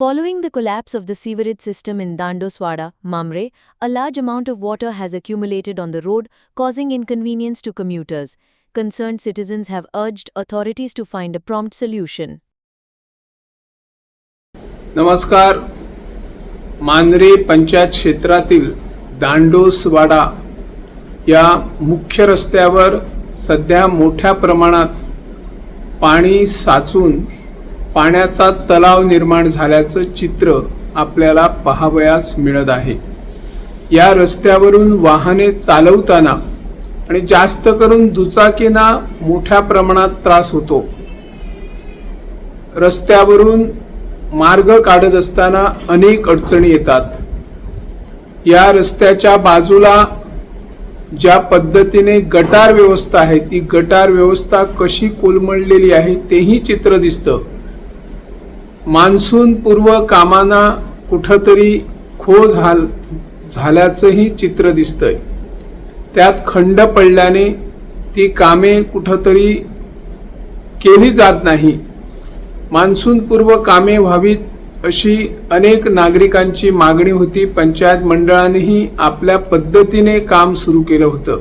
Following the collapse of the sewerage system in Dandoswada, Mamre, a large amount of water has accumulated on the road, causing inconvenience to commuters. Concerned citizens have urged authorities to find a prompt solution. नमस्कार. मांजरे पंचायत क्षेत्रातील दांडोसवाडा या मुख्य रस्त्यावर सध्या मोठ्या प्रमाणात पाणी साचून पाण्याचा तलाव निर्माण झाल्याचं चित्र आपल्याला पाहावयास मिळत आहे. या रस्त्यावरून वाहने चालवताना आणि जास्त करून दुचाकींना मोठ्या प्रमाणात त्रास होतो. रस्त्यावरून मार्ग काढत असताना अनेक अडचणी येतात. या रस्त्याच्या बाजूला ज्या पद्धतीने गटार व्यवस्था आहे ती गटार व्यवस्था कशी कोलमडलेली आहे तेही चित्र दिसतं. मान्सून पूर्व कामांना कुठंतरी खो झाल्याचंही चित्र दिसतंय. त्यात खंड पडल्याने ती कामे कुठंतरी केली जात नाही. मान्सून पूर्व कामे व्हावीत अशी अनेक नागरिकांची मागणी होती. पंचायत मंडळानेही आपल्या पद्धतीने काम सुरू केलं होतं,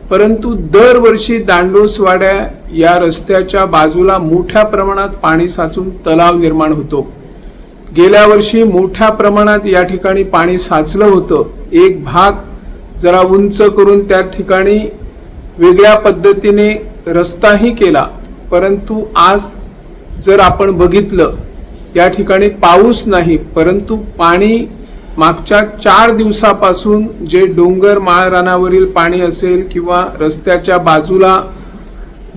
परंतु दरवर्षी दांडोसवाड्या या रस्त्याच्या बाजूला मोठ्या प्रमाणात पाणी साचून तलाव निर्माण होतो. गेल्या वर्षी मोठ्या प्रमाणात या ठिकाणी पाणी साचलं होतं. एक भाग जरा उंच करून त्या ठिकाणी वेगळ्या पद्धतीने रस्ताही केला, परंतु आज जर आपण बघितलं या ठिकाणी पाऊस नाही, परंतु पाणी मागच्या 4 दिवसापासून जे डोंगर माळरानावरील पाणी असेल किंवा रस्त्याच्या बाजूला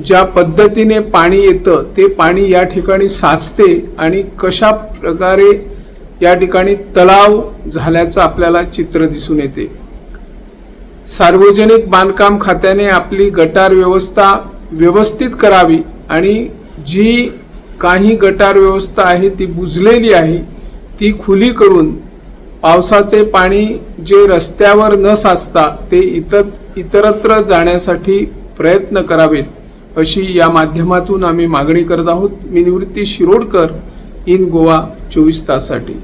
ज्या पद्धतीने पाणी येतं ते पाणी या ठिकाणी साचते आणि कशा प्रकारे या ठिकाणी तलाव झाल्याचं आपल्याला चित्र दिसून येते. सार्वजनिक बांधकाम खात्याने आपली गटार व्यवस्था व्यवस्थित करावी आणि जी काही गटार व्यवस्था आहे ती बुजलेली आहे ती खुली करून पावसाचे पाणी जे रस्त्यावर न साचता ते इतरत्र जाण्यासाठी प्रयत्न करावेत, अशी या माध्यमातून आम्ही मागणी करत आहोत. मी निवृत्ती शिरोडकर, इन गोवा 24 ताससाठी.